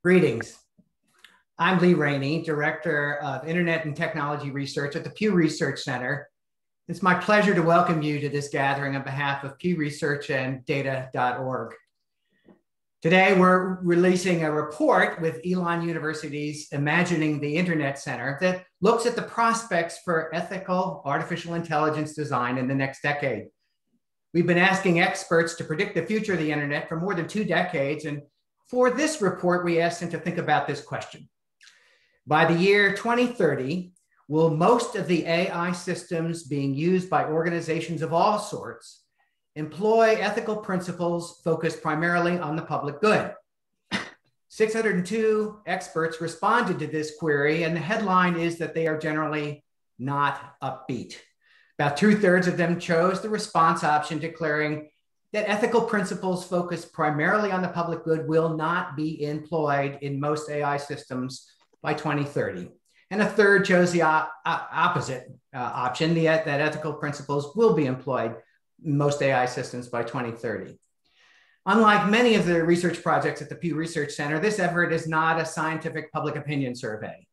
Greetings. I'm Rainie, Director of Internet and Technology Research at the Pew Research Center. It's my pleasure to welcome you to this gathering on behalf of Pew Research and Data.org. Today, we're releasing a report with Elon University's Imagining the Internet Center that looks at the prospects for ethical artificial intelligence design in the next decade. We've been asking experts to predict the future of the internet for more than 2 decades, and for this report, we asked them to think about this question. By the year 2030, will most of the AI systems being used by organizations of all sorts employ ethical principles focused primarily on the public good? 602 experts responded to this query, and the headline is that they are generally not upbeat. About 2/3 of them chose the response option, declaring that ethical principles focused primarily on the public good will not be employed in most AI systems by 2030. And 1/3 chose the opposite option, that ethical principles will be employed in most AI systems by 2030. Unlike many of the research projects at the Pew Research Center, this effort is not a scientific public opinion survey.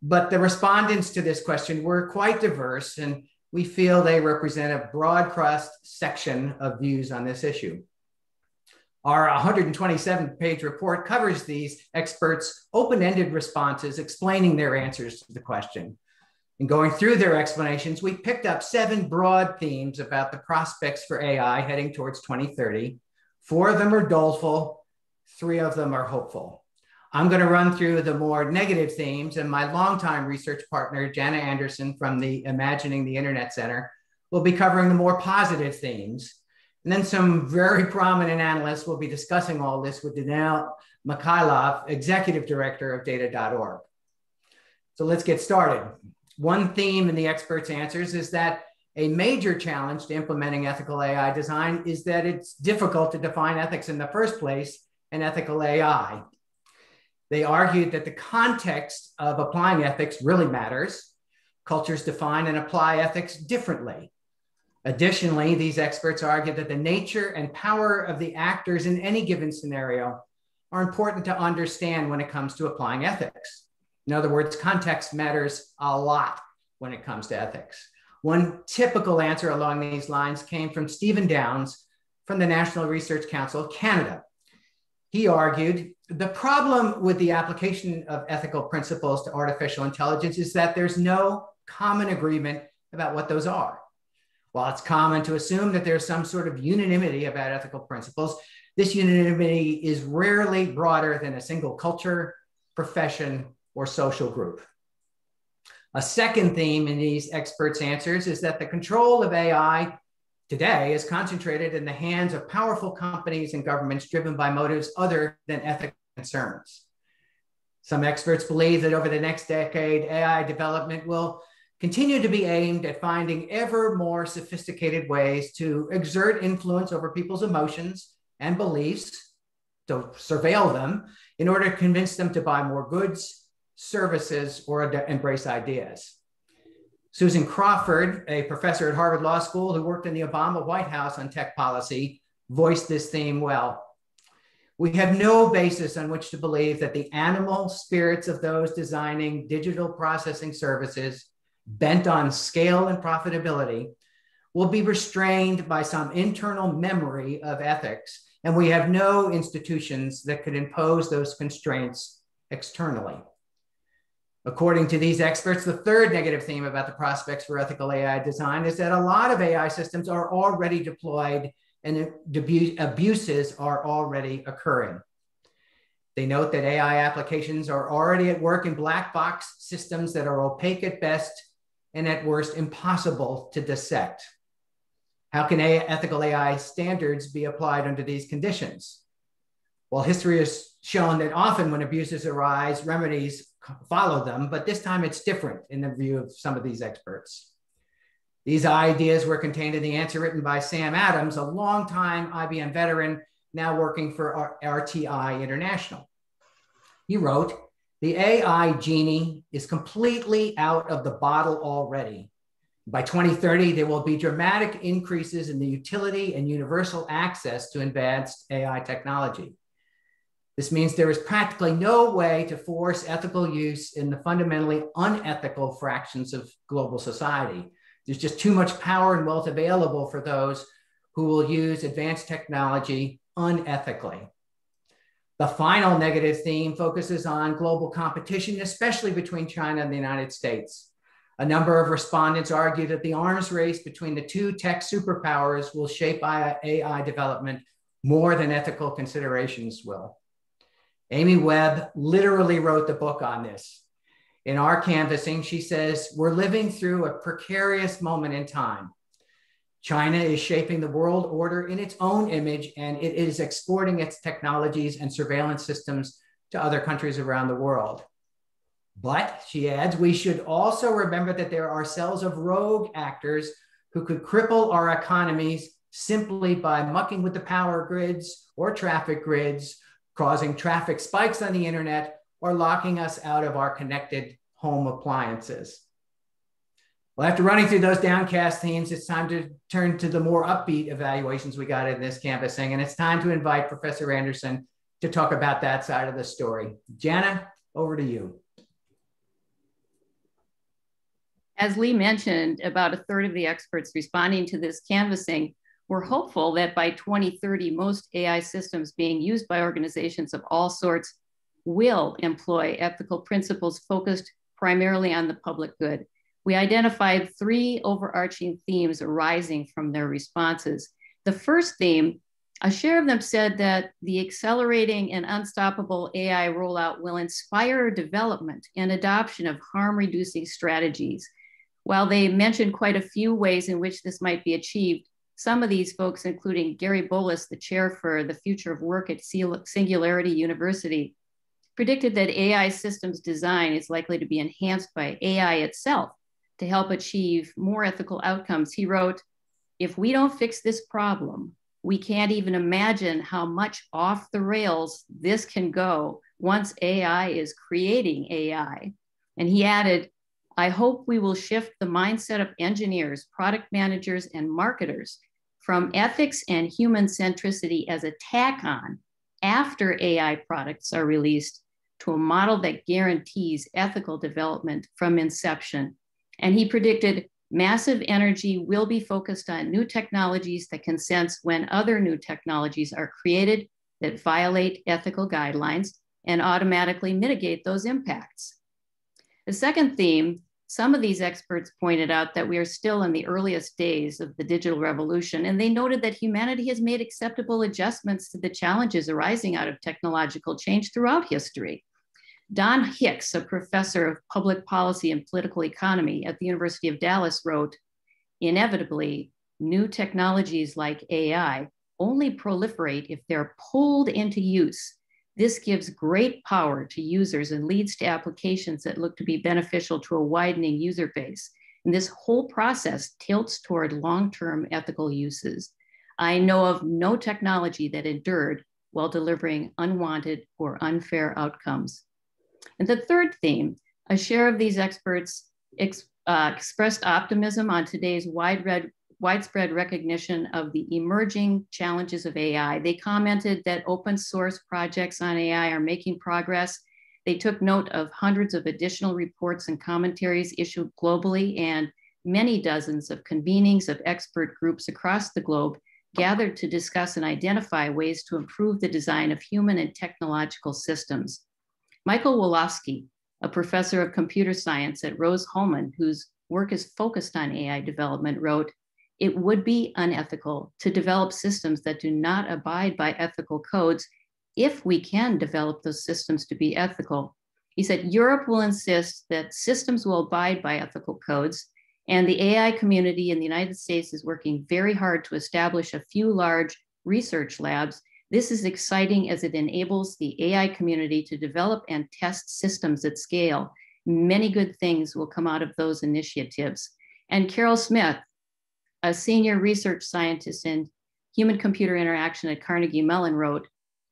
But the respondents to this question were quite diverse, and we feel they represent a broad cross-section of views on this issue. Our 127-page report covers these experts' open-ended responses, explaining their answers to the question. In going through their explanations, we picked up 7 broad themes about the prospects for AI heading towards 2030. 4 of them are doleful, 3 of them are hopeful. I'm going to run through the more negative themes, and my longtime research partner, Janna Anderson from the Imagining the Internet Center, will be covering the more positive themes. And then some very prominent analysts will be discussing all this with Danil Mikhailov, Executive Director of Data.org. So let's get started. One theme in the experts' answers is that a major challenge to implementing ethical AI design is that it's difficult to define ethics in the first place in ethical AI. They argued that the context of applying ethics really matters. Cultures define and apply ethics differently. Additionally, these experts argued that the nature and power of the actors in any given scenario are important to understand when it comes to applying ethics. In other words, context matters a lot when it comes to ethics. One typical answer along these lines came from Stephen Downes from the National Research Council of Canada. He argued, the problem with the application of ethical principles to artificial intelligence is that there's no common agreement about what those are. While it's common to assume that there's some sort of unanimity about ethical principles, this unanimity is rarely broader than a single culture, profession, or social group. A second theme in these experts' answers is that the control of AI today is concentrated in the hands of powerful companies and governments driven by motives other than ethical concerns. Some experts believe that over the next decade, AI development will continue to be aimed at finding ever more sophisticated ways to exert influence over people's emotions and beliefs, to surveil them in order to convince them to buy more goods, services, or embrace ideas. Susan Crawford, a professor at Harvard Law School who worked in the Obama White House on tech policy, voiced this theme well. We have no basis on which to believe that the animal spirits of those designing digital processing services bent on scale and profitability will be restrained by some internal memory of ethics, and we have no institutions that could impose those constraints externally. According to these experts, the third negative theme about the prospects for ethical AI design is that a lot of AI systems are already deployed and abuses are already occurring. They note that AI applications are already at work in black box systems that are opaque at best and at worst impossible to dissect. How can ethical AI standards be applied under these conditions? Well, history has shown that often when abuses arise, remedies follow them, but this time it's different in the view of some of these experts. These ideas were contained in the answer written by Sam Adams, a longtime IBM veteran, now working for RTI International. He wrote, "The AI genie is completely out of the bottle already. By 2030, there will be dramatic increases in the utility and universal access to advanced AI technology. This means there is practically no way to force ethical use in the fundamentally unethical fractions of global society. There's just too much power and wealth available for those who will use advanced technology unethically. The final negative theme focuses on global competition, especially between China and the United States. A number of respondents argue that the arms race between the two tech superpowers will shape AI development more than ethical considerations will. Amy Webb literally wrote the book on this. In our canvassing, she says, we're living through a precarious moment in time. China is shaping the world order in its own image, and it is exporting its technologies and surveillance systems to other countries around the world. But, she adds, we should also remember that there are cells of rogue actors who could cripple our economies simply by mucking with the power grids or traffic grids, causing traffic spikes on the internet, or locking us out of our connected home appliances. Well, after running through those downcast themes, it's time to turn to the more upbeat evaluations we got in this canvassing, and it's time to invite Professor Anderson to talk about that side of the story. Janna, over to you. As Lee mentioned, about a third of the experts responding to this canvassing were hopeful that by 2030, most AI systems being used by organizations of all sorts will employ ethical principles focused primarily on the public good. We identified three overarching themes arising from their responses. The first theme, a share of them said that the accelerating and unstoppable AI rollout will inspire development and adoption of harm-reducing strategies. While they mentioned quite a few ways in which this might be achieved, some of these folks, including Gary Bolles, the chair for the future of work at Singularity University, predicted that AI systems design is likely to be enhanced by AI itself to help achieve more ethical outcomes. He wrote, if we don't fix this problem, we can't even imagine how much off the rails this can go once AI is creating AI. And he added, I hope we will shift the mindset of engineers, product managers, and marketers from ethics and human centricity as a tack on after AI products are released to a model that guarantees ethical development from inception. And he predicted massive energy will be focused on new technologies that can sense when other new technologies are created that violate ethical guidelines and automatically mitigate those impacts. The second theme, some of these experts pointed out that we are still in the earliest days of the digital revolution, and they noted that humanity has made acceptable adjustments to the challenges arising out of technological change throughout history. Don Hicks, a professor of public policy and political economy at the University of Dallas, wrote, inevitably, new technologies like AI only proliferate if they're pulled into use. This gives great power to users and leads to applications that look to be beneficial to a widening user base. And this whole process tilts toward long-term ethical uses. I know of no technology that endured while delivering unwanted or unfair outcomes. And the third theme, a share of these experts expressed optimism on today's widespread recognition of the emerging challenges of AI. They commented that open source projects on AI are making progress. They took note of hundreds of additional reports and commentaries issued globally and many dozens of convenings of expert groups across the globe gathered to discuss and identify ways to improve the design of human and technological systems. Michael Wolofsky, a professor of computer science at Rose-Hulman, whose work is focused on AI development, wrote, it would be unethical to develop systems that do not abide by ethical codes if we can develop those systems to be ethical. He said, Europe will insist that systems will abide by ethical codes, and the AI community in the United States is working very hard to establish a few large research labs. This is exciting as it enables the AI community to develop and test systems at scale. Many good things will come out of those initiatives. And Carol Smith, a senior research scientist in human-computer interaction at Carnegie Mellon, wrote,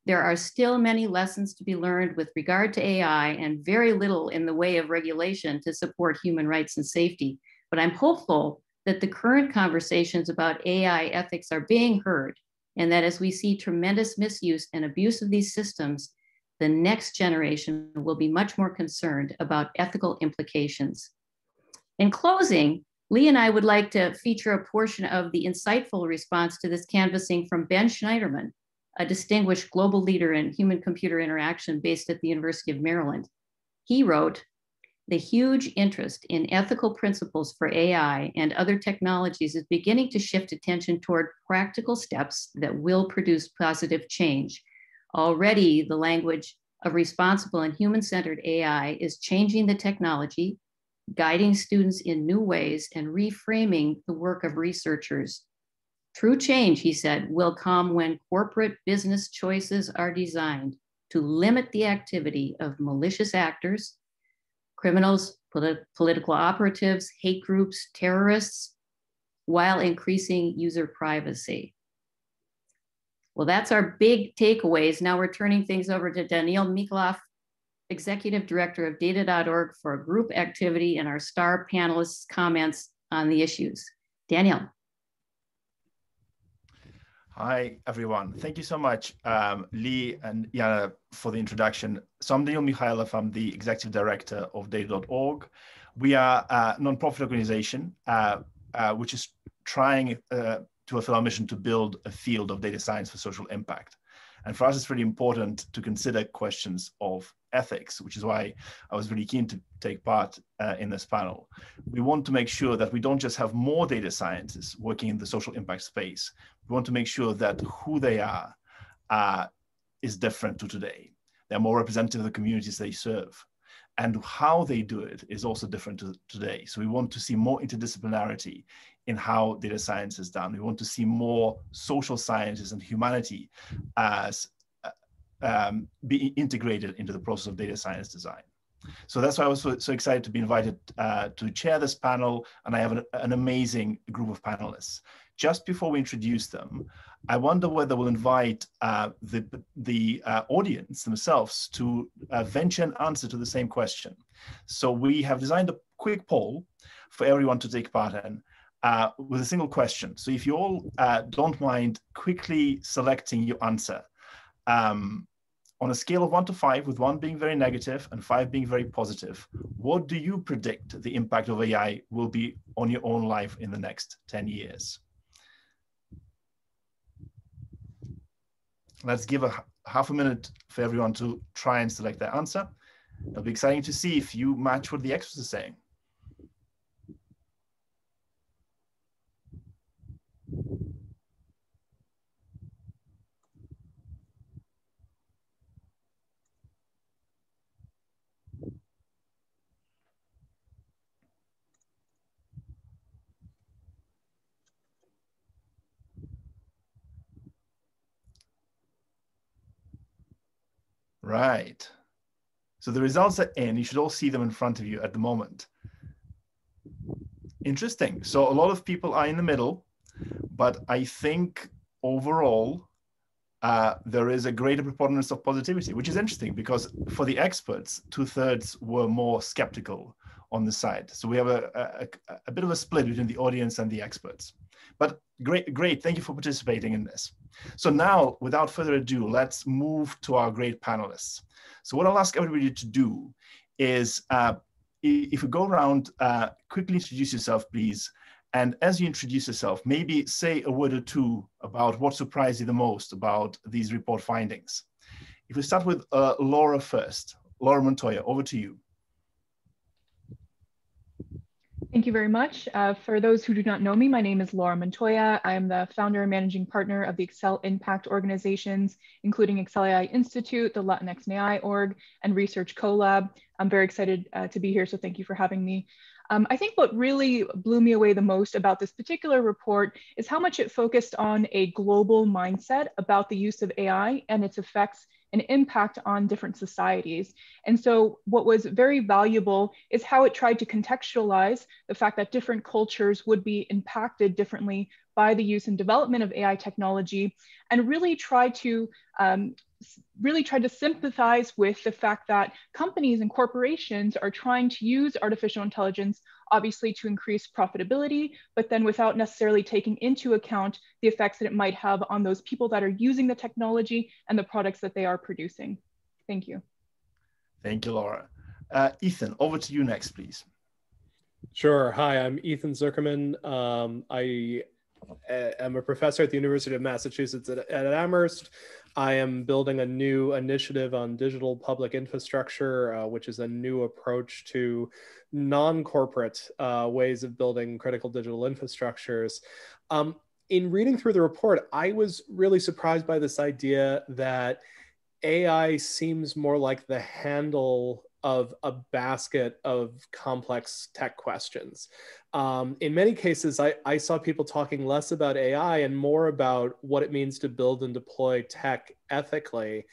there are still many lessons to be learned with regard to AI and very little in the way of regulation to support human rights and safety. But I'm hopeful that the current conversations about AI ethics are being heard, and that as we see tremendous misuse and abuse of these systems, the next generation will be much more concerned about ethical implications. In closing, Lee and I would like to feature a portion of the insightful response to this canvassing from Ben Schneiderman, a distinguished global leader in human-computer interaction based at the University of Maryland. He wrote, "The huge interest in ethical principles for AI and other technologies is beginning to shift attention toward practical steps that will produce positive change. Already, the language of responsible and human-centered AI is changing the technology, guiding students in new ways, and reframing the work of researchers. True change," he said, "will come when corporate business choices are designed to limit the activity of malicious actors, criminals, political operatives, hate groups, terrorists, while increasing user privacy." Well, that's our big takeaways. Now we're turning things over to Danil Mikhailov, Executive Director of Data.org, for a group activity and our star panelists' comments on the issues. Danil. Hi, everyone. Thank you so much, Lee and Janna, for the introduction. So I'm Danil Mikhailov. I'm the Executive Director of Data.org. We are a nonprofit organization which is trying to fulfill our mission to build a field of data science for social impact. And for us, it's really important to consider questions of ethics, which is why I was really keen to take part in this panel. We want to make sure that we don't just have more data scientists working in the social impact space. We want to make sure that who they are is different to today. They're more representative of the communities they serve. And how they do it is also different to today. So we want to see more interdisciplinarity in how data science is done. We want to see more social sciences and humanity as be integrated into the process of data science design. So that's why I was so excited to be invited to chair this panel, and I have an amazing group of panelists. Just before we introduce them, I wonder whether we'll invite the audience themselves to venture an answer to the same question. So we have designed a quick poll for everyone to take part in with a single question. So if you all don't mind quickly selecting your answer, on a scale of 1 to 5, with 1 being very negative and 5 being very positive, what do you predict the impact of AI will be on your own life in the next 10 years? Let's give half a minute for everyone to try and select their answer. It'll be exciting to see if you match what the experts are saying. Right. So the results are in. You should all see them in front of you at the moment. Interesting. So a lot of people are in the middle, but I think overall there is a greater preponderance of positivity, which is interesting because for the experts, 2/3 were more skeptical on the side. So we have a bit of a split between the audience and the experts. But great. Thank you for participating in this. So now, without further ado, let's move to our great panelists. So what I'll ask everybody to do is, if you go around, quickly introduce yourself, please. And as you introduce yourself, maybe say a word or two about what surprised you the most about these report findings. If we start with Laura first. Laura Montoya, over to you. Thank you very much. For those who do not know me, my name is Laura Montoya. I am the founder and managing partner of the Accel Impact organizations, including Accel AI Institute, the Latinx AI org, and Research Collab. I'm very excited to be here, so thank you for having me. I think what really blew me away the most about this particular report is how much it focused on a global mindset about the use of AI and its effects and impact on different societies. And so what was very valuable is how it tried to contextualize the fact that different cultures would be impacted differently by the use and development of AI technology, and really tried to sympathize with the fact that companies and corporations are trying to use artificial intelligence, obviously to increase profitability, but then without necessarily taking into account the effects that it might have on those people that are using the technology and the products that they are producing. Thank you. Thank you, Laura. Ethan, over to you next, please. Sure. Hi, I'm Ethan Zuckerman. I am a professor at the University of Massachusetts at Amherst. I am building a new initiative on digital public infrastructure, which is a new approach to non-corporate ways of building critical digital infrastructures. In reading through the report, I was really surprised by this idea that AI seems more like the handle of a basket of complex tech questions. In many cases, I saw people talking less about AI and more about what it means to build and deploy tech ethically,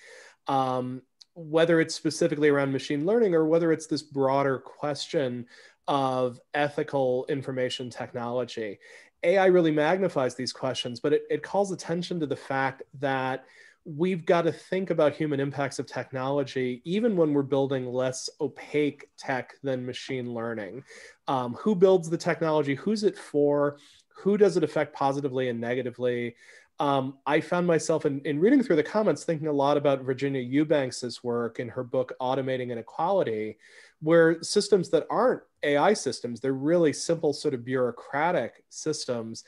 whether it's specifically around machine learning or whether it's this broader question of ethical information technology. AI really magnifies these questions, but it calls attention to the fact that we've got to think about human impacts of technology, even when we're building less opaque tech than machine learning. Who builds the technology? Who's it for? Who does it affect positively and negatively? I found myself in reading through the comments thinking a lot about Virginia Eubanks's work in her book, Automating Inequality, where systems that aren't AI systems, they're really simple sort of bureaucratic systems,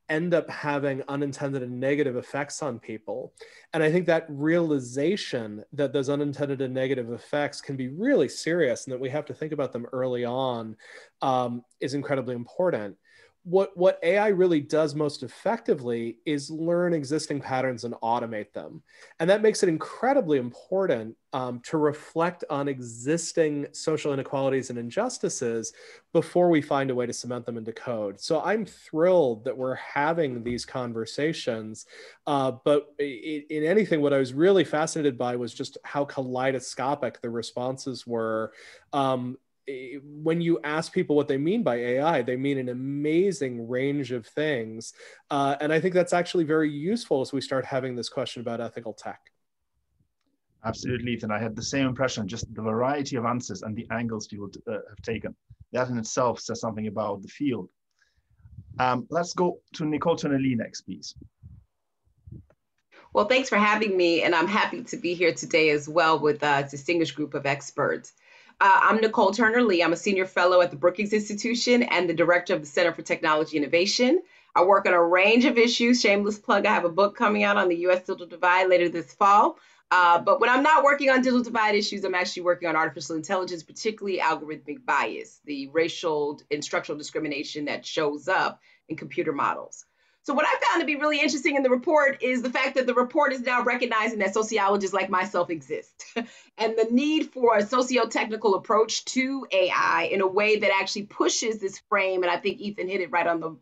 end up having unintended and negative effects on people. And I think that realization that those unintended and negative effects can be really serious and that we have to think about them early on is incredibly important. What AI really does most effectively is learn existing patterns and automate them. And that makes it incredibly important to reflect on existing social inequalities and injustices before we find a way to cement them into code. So I'm thrilled that we're having these conversations, but in anything, what I was really fascinated by was just how kaleidoscopic the responses were. When you ask people what they mean by AI, they mean an amazing range of things. And I think that's actually very useful as we start having this question about ethical tech. Absolutely, Ethan. I had the same impression, just the variety of answers and the angles people have taken. That in itself says something about the field. Let's go to Nicol next, please. Well, thanks for having me. And I'm happy to be here today as well with a distinguished group of experts. I'm Nicol Turner-Lee. I'm a senior fellow at the Brookings Institution and the director of the Center for Technology Innovation. I work on a range of issues. Shameless plug, I have a book coming out on the U.S. digital divide later this fall. But when I'm not working on digital divide issues, I'm actually working on artificial intelligence, particularly algorithmic bias, the racial and structural discrimination that shows up in computer models. So what I found to be really interesting in the report is the fact that the report is now recognizing that sociologists like myself exist and the need for a socio-technical approach to AI in a way that actually pushes this frame. And I think Ethan hit it right on the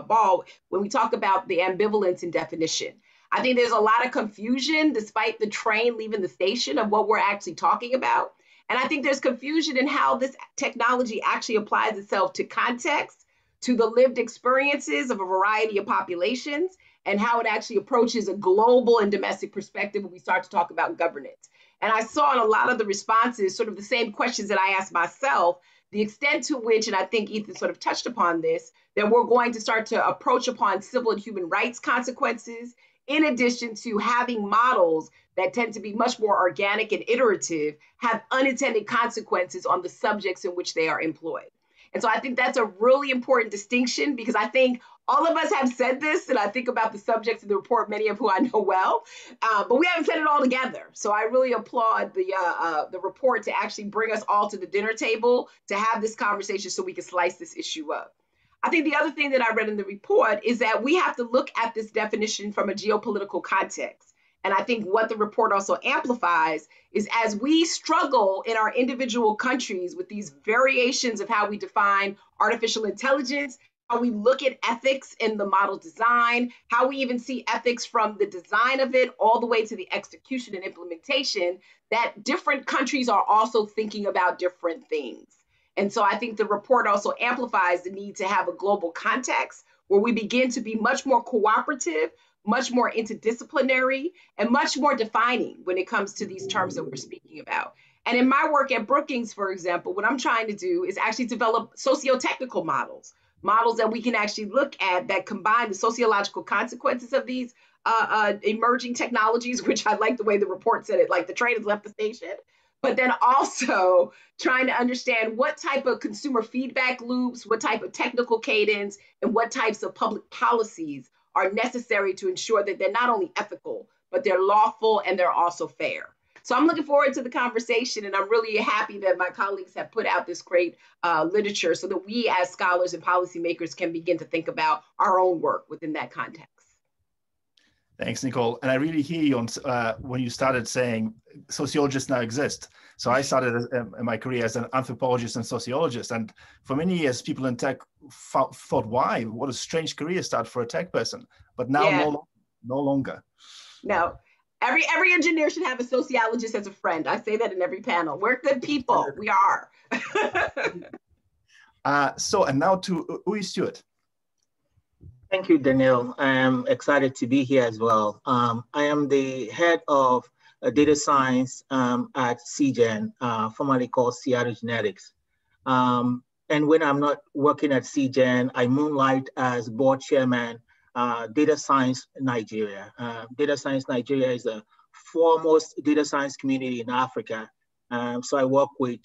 ball when we talk about the ambivalence in definition. I think there's a lot of confusion despite the train leaving the station of what we're actually talking about. And I think there's confusion in how this technology actually applies itself to context, to the lived experiences of a variety of populations, and how it actually approaches a global and domestic perspective when we start to talk about governance. And I saw in a lot of the responses sort of the same questions that I asked myself, the extent to which, and I think Ethan sort of touched upon this, that we're going to start to approach upon civil and human rights consequences, in addition to having models that tend to be much more organic and iterative, have unintended consequences on the subjects in which they are employed. And so I think that's a really important distinction, because I think all of us have said this, and I think about the subjects in the report, many of who I know well, but we haven't said it all together. So I really applaud the report to actually bring us all to the dinner table to have this conversation so we can slice this issue up. I think the other thing that I read in the report is that we have to look at this definition from a geopolitical context. And I think what the report also amplifies is as we struggle in our individual countries with these variations of how we define artificial intelligence, how we look at ethics in the model design, how we even see ethics from the design of it all the way to the execution and implementation, that different countries are also thinking about different things. And so I think the report also amplifies the need to have a global context where we begin to be much more cooperative, much more interdisciplinary, and much more defining when it comes to these terms that we're speaking about. And in my work at Brookings, for example, what I'm trying to do is actually develop socio-technical models that we can actually look at that combine the sociological consequences of these emerging technologies, which I like the way the report said it, like the train has left the station, but then also trying to understand what type of consumer feedback loops, what type of technical cadence, and what types of public policies are necessary to ensure that they're not only ethical, but they're lawful and they're also fair. So I'm looking forward to the conversation, and I'm really happy that my colleagues have put out this great literature so that we as scholars and policymakers can begin to think about our own work within that context. Thanks, Nicole. And I really hear you on when you started saying sociologists now exist. So I started my career as an anthropologist and sociologist. And for many years, people in tech thought, why? What a strange career start for a tech person. But now no longer. No. Every engineer should have a sociologist as a friend. I say that in every panel. We're good people. We are. And now to Stewart. Thank you, Danil. I am excited to be here as well. I am the head of data science at Seagen, formerly called Seattle Genetics. And when I'm not working at Seagen, I moonlight as board chairman, Data Science Nigeria. Data Science Nigeria is the foremost data science community in Africa. So I work with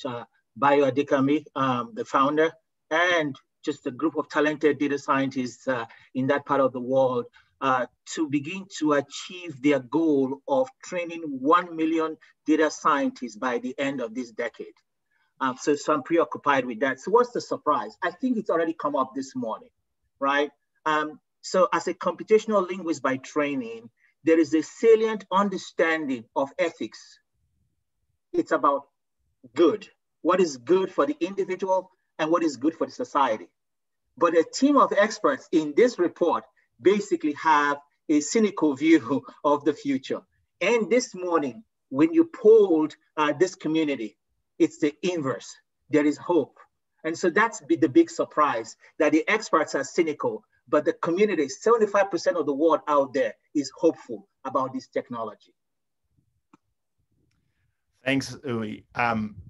Bayo Adekami, the founder, and just a group of talented data scientists in that part of the world to begin to achieve their goal of training 1 million data scientists by the end of this decade. So I'm preoccupied with that. So what's the surprise? I think it's already come up this morning, right? So as a computational linguist by training, there is a salient understanding of ethics. It's about good. What is good for the individual and what is good for the society. But a team of experts in this report basically have a cynical view of the future. And this morning, when you polled this community, it's the inverse. There is hope. And so that's the big surprise, that the experts are cynical, but the community, 75% of the world out there is hopeful about this technology. Thanks, Uwe.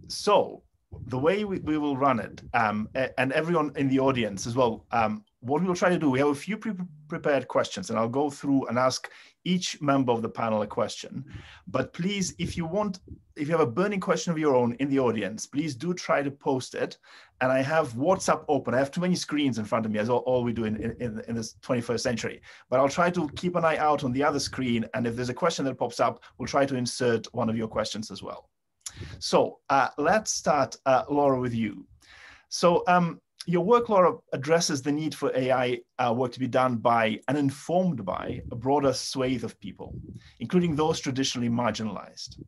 So the way we will run it, and everyone in the audience as well, what we'll try to do, we have a few prepared questions, and I'll go through and ask each member of the panel a question. But please, if you have a burning question of your own in the audience, please do try to post it. And I have WhatsApp open. I have too many screens in front of me, as all we do in this 21st century. But I'll try to keep an eye out on the other screen. And if there's a question that pops up, we'll try to insert one of your questions as well. So let's start, Laura, with you. So your work, Laura, addresses the need for AI work to be done by and informed by a broader swathe of people, including those traditionally marginalized.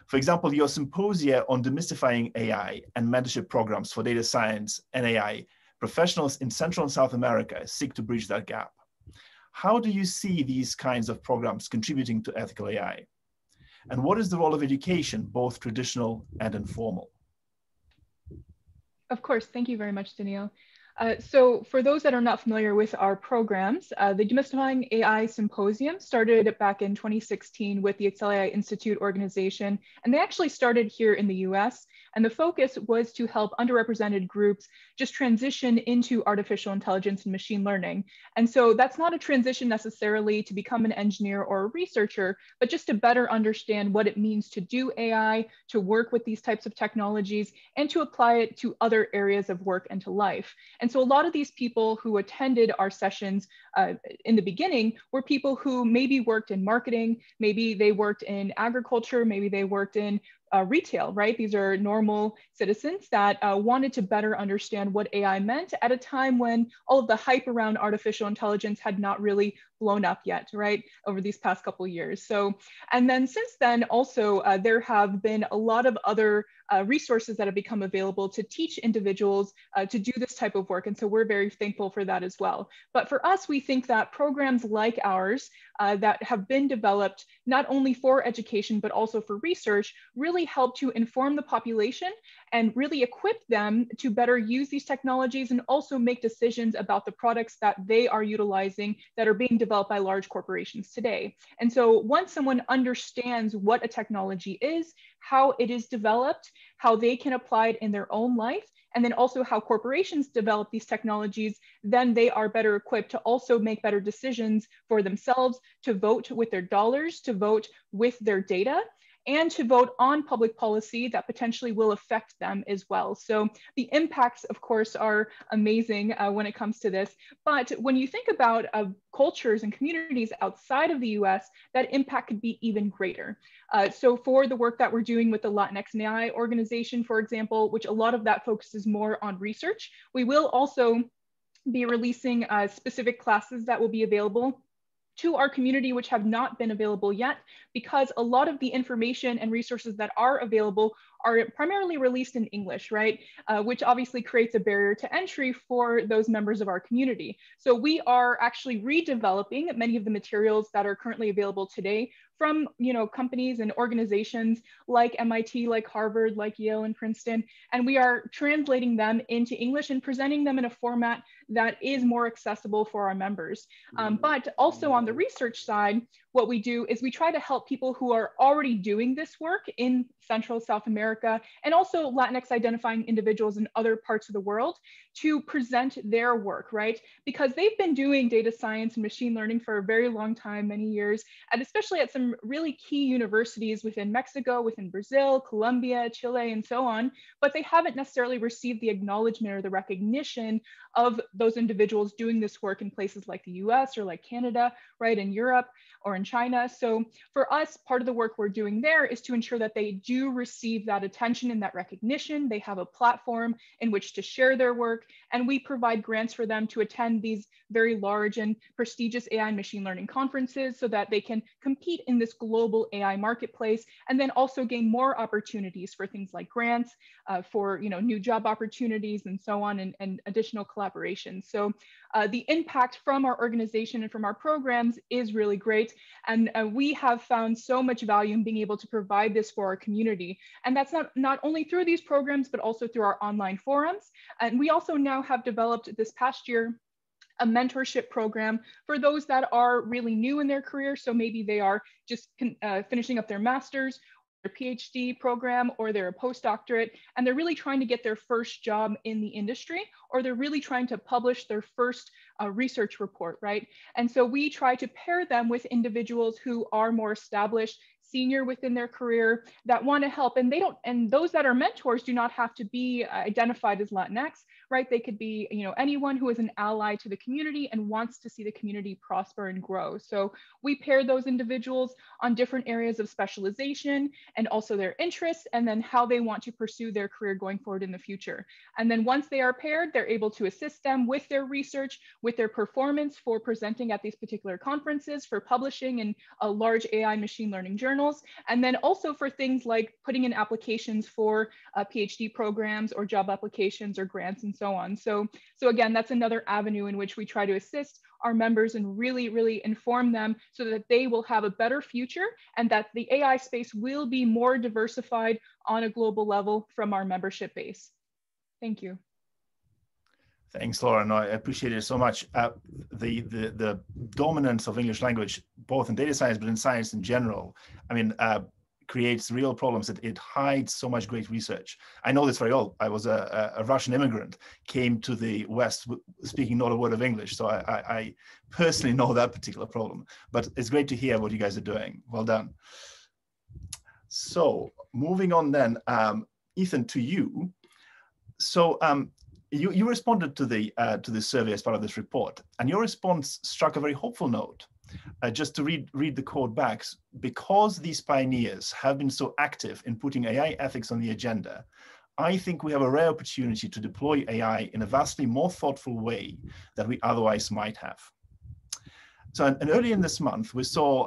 For example, your symposia on demystifying AI and mentorship programs for data science and AI professionals in Central and South America seek to bridge that gap. How do you see these kinds of programs contributing to ethical AI? And what is the role of education, both traditional and informal? Of course, thank you very much, Danil. So for those that are not familiar with our programs, the Demystifying AI Symposium started back in 2016 with the Accel AI Institute organization, and they actually started here in the US. And the focus was to help underrepresented groups just transition into artificial intelligence and machine learning. And so that's not a transition necessarily to become an engineer or a researcher, but just to better understand what it means to do AI, to work with these types of technologies, and to apply it to other areas of work and to life. And so a lot of these people who attended our sessions in the beginning were people who maybe worked in marketing, maybe they worked in agriculture, maybe they worked in retail, right? These are normal citizens that wanted to better understand what AI meant at a time when all of the hype around artificial intelligence had not really blown up yet, right? Over these past couple of years. So, and then since then also, there have been a lot of other resources that have become available to teach individuals to do this type of work. And so we're very thankful for that as well. But for us, we think that programs like ours that have been developed not only for education, but also for research, really help to inform the population and really equip them to better use these technologies and also make decisions about the products that they are utilizing that are being developed by large corporations today. And so once someone understands what a technology is, how it is developed, how they can apply it in their own life, and then also how corporations develop these technologies, then they are better equipped to also make better decisions for themselves, to vote with their dollars, to vote with their data, and to vote on public policy that potentially will affect them as well. So the impacts, of course, are amazing when it comes to this. But when you think about cultures and communities outside of the US, that impact could be even greater. So for the work that we're doing with the Latinx and AI organization, for example, which a lot of that focuses more on research, we will also be releasing specific classes that will be available to our community, which have not been available yet, because a lot of the information and resources that are available are primarily released in English, right? Which obviously creates a barrier to entry for those members of our community. So we are actually redeveloping many of the materials that are currently available today from companies and organizations like MIT, like Harvard, like Yale and Princeton, and we are translating them into English and presenting them in a format that is more accessible for our members. But also on the research side, what we do is we try to help people who are already doing this work in Central South America and also Latinx identifying individuals in other parts of the world to present their work, right? Because they've been doing data science and machine learning for a very long time, many years, and especially at some really key universities within Mexico, within Brazil, Colombia, Chile, and so on, but they haven't necessarily received the acknowledgement or the recognition of those individuals doing this work in places like the US or like Canada, right, in Europe or in China. So for us, part of the work we're doing there is to ensure that they do receive that attention and that recognition. They have a platform in which to share their work, and we provide grants for them to attend these very large and prestigious AI and machine learning conferences so that they can compete in this global AI marketplace, and then also gain more opportunities for things like grants, for new job opportunities and so on, and additional collaboration. So the impact from our organization and from our programs is really great. And we have found so much value in being able to provide this for our community. And that's not only through these programs, but also through our online forums. And we also now have developed this past year a mentorship program for those that are really new in their career. So maybe they are just finishing up their master's, their PhD program, or they're a postdoctorate, and they're really trying to get their first job in the industry, or they're really trying to publish their first research report, right? And so we try to pair them with individuals who are more established, senior within their career, that want to help. And those that are mentors do not have to be identified as Latinx, right? They could be, anyone who is an ally to the community and wants to see the community prosper and grow. So we pair those individuals on different areas of specialization and also their interests, and then how they want to pursue their career going forward in the future. And then once they are paired, they're able to assist them with their research, with their performance for presenting at these particular conferences, for publishing in a large AI machine learning journals, and then also for things like putting in applications for PhD programs or job applications or grants and so on. So again, that's another avenue in which we try to assist our members and really, really inform them so that they will have a better future and that the AI space will be more diversified on a global level from our membership base. Thank you. Thanks, Laura. No, I appreciate it so much. The dominance of English language, both in data science, but in science in general, creates real problems. It hides so much great research. I know this very well. I was a Russian immigrant, came to the West speaking not a word of English. So I personally know that particular problem. But it's great to hear what you guys are doing. Well done. So moving on then, Ethan, to you. So you responded to the survey as part of this report, and your response struck a very hopeful note. Just to read the quote back, because these pioneers have been so active in putting AI ethics on the agenda, I think we have a rare opportunity to deploy AI in a vastly more thoughtful way than we otherwise might have. So, and earlier in this month, we saw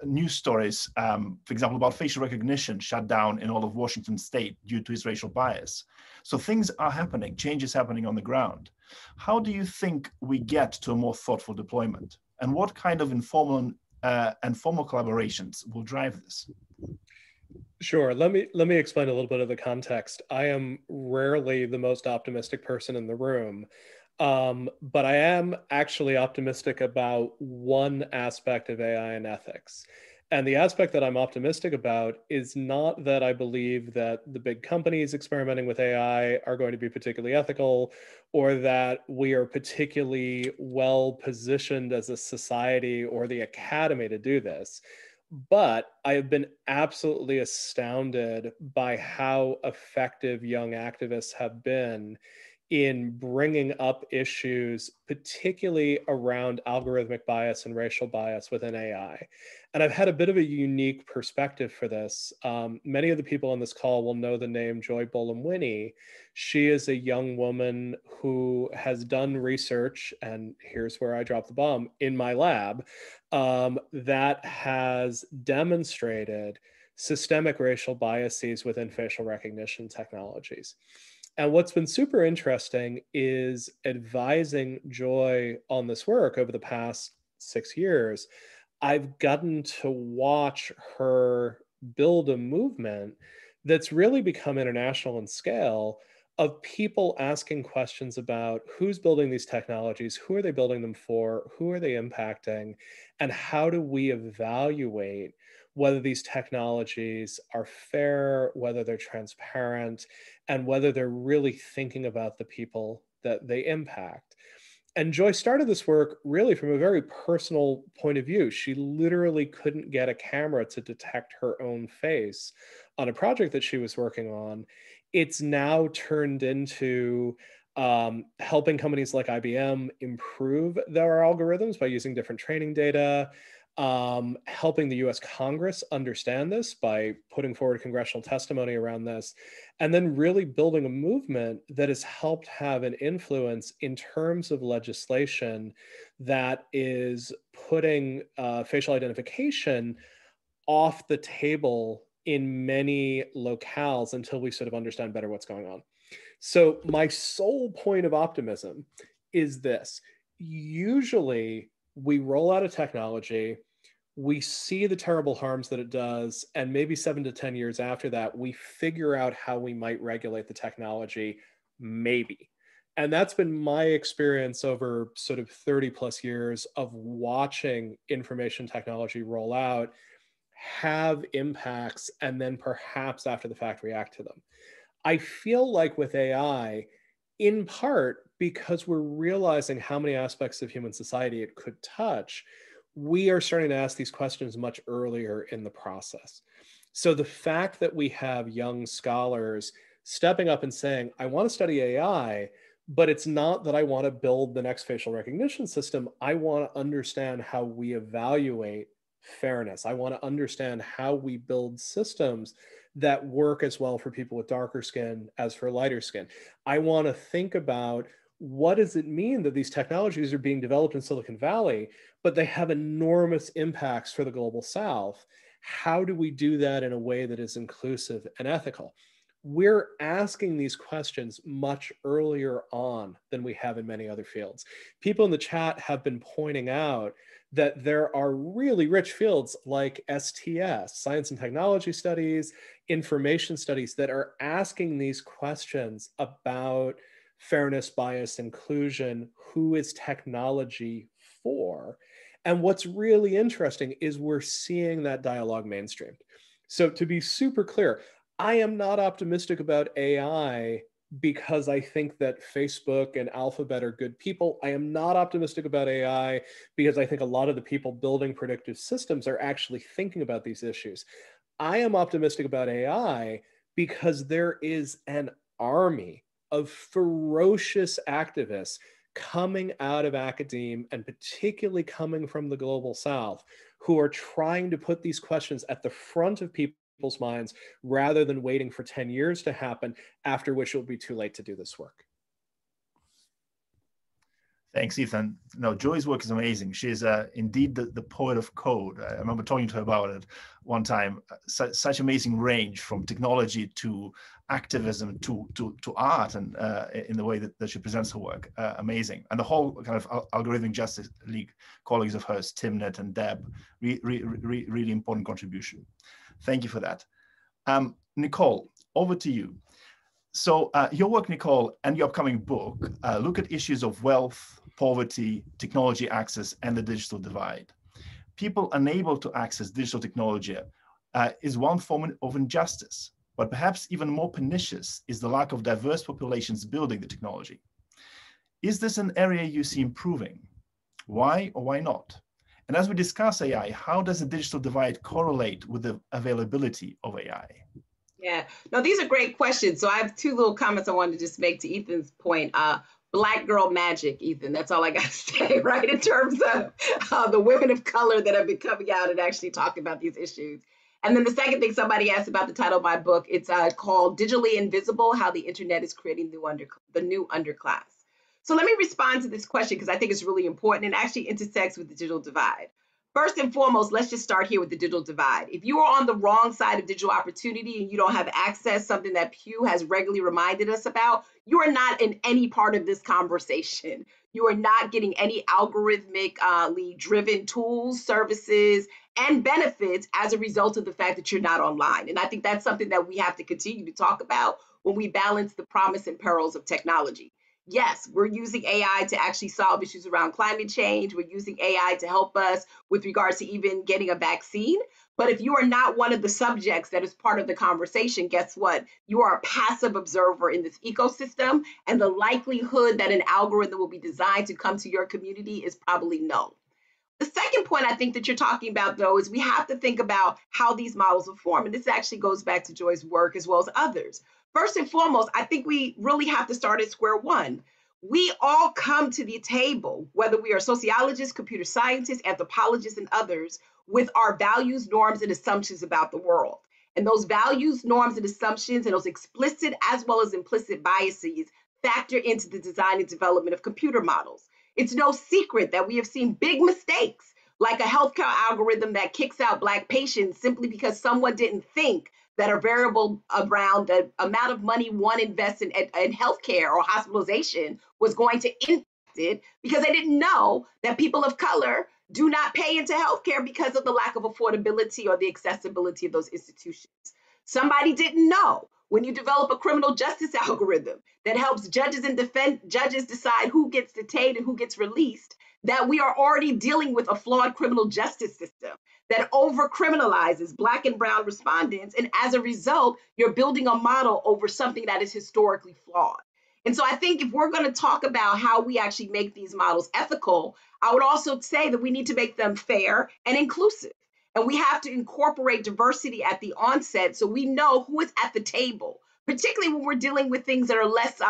news stories, for example, about facial recognition shut down in all of Washington state due to its racial bias. So things are happening, change is happening on the ground. How do you think we get to a more thoughtful deployment? And what kind of informal and formal collaborations will drive this? Sure. Let me explain a little bit of the context. I am rarely the most optimistic person in the room, but I am actually optimistic about one aspect of AI and ethics. And the aspect that I'm optimistic about is not that I believe that the big companies experimenting with AI are going to be particularly ethical, or that we are particularly well positioned as a society or the academy to do this. But I have been absolutely astounded by how effective young activists have been in bringing up issues, particularly around algorithmic bias and racial bias within AI. And I've had a bit of a unique perspective for this. Many of the people on this call will know the name Joy Bolam-Winnie. She is a young woman who has done research, and here's where I drop the bomb, in my lab, that has demonstrated systemic racial biases within facial recognition technologies. And what's been super interesting is advising Joy on this work over the past 6 years. I've gotten to watch her build a movement that's really become international in scale, of people asking questions about who's building these technologies, who are they building them for, who are they impacting, and how do we evaluate whether these technologies are fair, whether they're transparent, and whether they're really thinking about the people that they impact. And Joy started this work really from a very personal point of view. She literally couldn't get a camera to detect her own face on a project that she was working on. It's now turned into helping companies like IBM improve their algorithms by using different training data, helping the US Congress understand this by putting forward congressional testimony around this, and then really building a movement that has helped have an influence in terms of legislation that is putting facial identification off the table in many locales until we sort of understand better what's going on. So my sole point of optimism is this. Usually we roll out a technology, we see the terrible harms that it does, and maybe 7 to 10 years after that, we figure out how we might regulate the technology, maybe. And that's been my experience over sort of 30 plus years of watching information technology roll out, have impacts, and then perhaps after the fact react to them. I feel like with AI, in part because we're realizing how many aspects of human society it could touch, we are starting to ask these questions much earlier in the process. So the fact that we have young scholars stepping up and saying, I want to study AI, but it's not that I want to build the next facial recognition system. I want to understand how we evaluate fairness. I want to understand how we build systems that work as well for people with darker skin as for lighter skin. I want to think about, what does it mean that these technologies are being developed in Silicon Valley, but they have enormous impacts for the global South? How do we do that in a way that is inclusive and ethical? We're asking these questions much earlier on than we have in many other fields. People in the chat have been pointing out that there are really rich fields like STS, science and technology studies, information studies, that are asking these questions about fairness, bias, inclusion, who is technology for? And what's really interesting is we're seeing that dialogue mainstreamed. So to be super clear, I am not optimistic about AI because I think that Facebook and Alphabet are good people. I am not optimistic about AI because I think a lot of the people building predictive systems are actually thinking about these issues. I am optimistic about AI because there is an army of ferocious activists coming out of academia, and particularly coming from the global South, who are trying to put these questions at the front of people's minds rather than waiting for 10 years to happen, after which it'll be too late to do this work. Thanks, Ethan. No, Joy's work is amazing. She's indeed the poet of code. I remember talking to her about it one time. Such amazing range from technology to activism to art, and in the way that she presents her work. Amazing. And the whole kind of Algorithmic Justice League colleagues of hers, Timnit and Deb, really important contribution. Thank you for that. Nicol, over to you. So your work, Nicol, and your upcoming book look at issues of wealth, poverty, technology access, and the digital divide. People unable to access digital technology is one form of injustice, but perhaps even more pernicious is the lack of diverse populations building the technology. Is this an area you see improving? Why or why not? And as we discuss AI, how does the digital divide correlate with the availability of AI? Yeah, no, these are great questions. So I have two little comments I wanted to just make to Ethan's point. Black girl magic, Ethan, that's all I got to say, right? In terms of the women of color that have been coming out and actually talking about these issues. And then the second thing somebody asked about the title of my book, it's called Digitally Invisible, How the Internet is Creating the New Underclass. So let me respond to this question because I think it's really important and actually intersects with the digital divide. First and foremost, let's just start here with the digital divide. If you are on the wrong side of digital opportunity and you don't have access, something that Pew has regularly reminded us about, you are not in any part of this conversation. You are not getting any algorithmically driven tools, services, and benefits as a result of the fact that you're not online. And I think that's something that we have to continue to talk about when we balance the promise and perils of technology. Yes, we're using AI to actually solve issues around climate change. We're using AI to help us with regards to even getting a vaccine. But if you are not one of the subjects that is part of the conversation, guess what? You are a passive observer in this ecosystem, and the likelihood that an algorithm will be designed to come to your community is probably no. The second point I think that you're talking about, though, is we have to think about how these models will form. And this actually goes back to Joy's work as well as others. First and foremost, I think we really have to start at square one. We all come to the table, whether we are sociologists, computer scientists, anthropologists, and others, with our values, norms, and assumptions about the world. And those values, norms, and assumptions, and those explicit as well as implicit biases factor into the design and development of computer models. It's no secret that we have seen big mistakes, like a healthcare algorithm that kicks out Black patients simply because someone didn't think that a variable around the amount of money one invests in healthcare or hospitalization was going to impact it, because they didn't know that people of color do not pay into healthcare because of the lack of affordability or the accessibility of those institutions. Somebody didn't know when you develop a criminal justice algorithm that helps judges and judges decide who gets detained and who gets released, that we are already dealing with a flawed criminal justice system that over-criminalizes Black and brown respondents. And as a result, you're building a model over something that is historically flawed. And so I think if we're going to talk about how we actually make these models ethical, I would also say that we need to make them fair and inclusive. And we have to incorporate diversity at the onset so we know who is at the table, particularly when we're dealing with things that are less,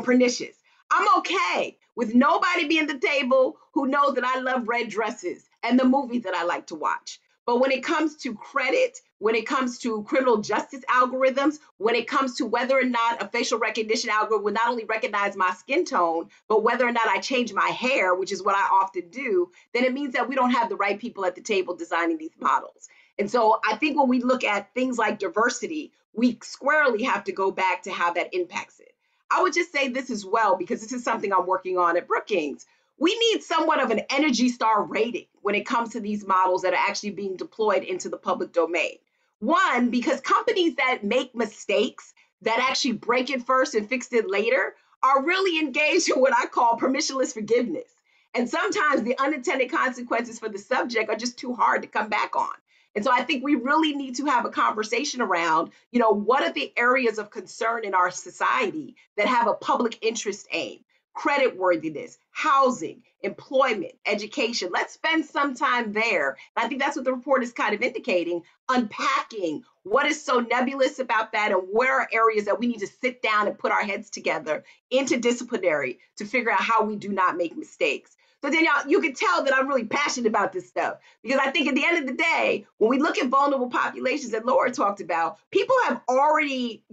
pernicious. I'm okay with nobody being at the table who knows that I love red dresses and the movies that I like to watch. But when it comes to credit, when it comes to criminal justice algorithms, when it comes to whether or not a facial recognition algorithm will not only recognize my skin tone, but whether or not I change my hair, which is what I often do, then it means that we don't have the right people at the table designing these models. And so I think when we look at things like diversity, we squarely have to go back to how that impacts it. I would just say this as well, because this is something I'm working on at Brookings. We need somewhat of an Energy Star rating when it comes to these models that are actually being deployed into the public domain. One, because companies that make mistakes, that actually break it first and fix it later, are really engaged in what I call permissionless forgiveness. And sometimes the unintended consequences for the subject are just too hard to come back on. And so I think we really need to have a conversation around, what are the areas of concern in our society that have a public interest aim? Creditworthiness, housing, employment, education. Let's spend some time there. And I think that's what the report is kind of indicating, unpacking what is so nebulous about that and where are areas that we need to sit down and put our heads together interdisciplinary to figure out how we do not make mistakes. So Danielle, you can tell that I'm really passionate about this stuff, because I think at the end of the day, when we look at vulnerable populations that Laura talked about, people have already,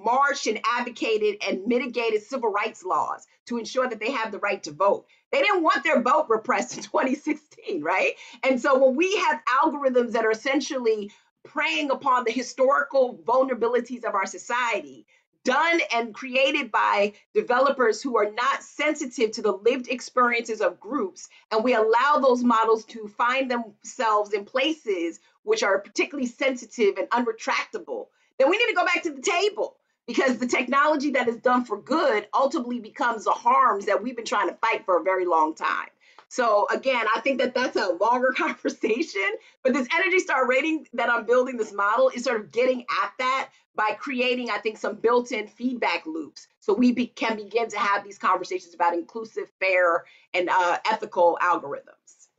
marched and advocated and mitigated civil rights laws to ensure that they have the right to vote. They didn't want their vote repressed in 2016, right? And so when we have algorithms that are essentially preying upon the historical vulnerabilities of our society, done and created by developers who are not sensitive to the lived experiences of groups, and we allow those models to find themselves in places which are particularly sensitive and unretractable, then we need to go back to the table, because the technology that is done for good ultimately becomes the harms that we've been trying to fight for a very long time. So again, I think that that's a longer conversation, but this Energy Star rating that I'm building, this model, is sort of getting at that by creating, I think, some built-in feedback loops. So we can begin to have these conversations about inclusive, fair, and ethical algorithms.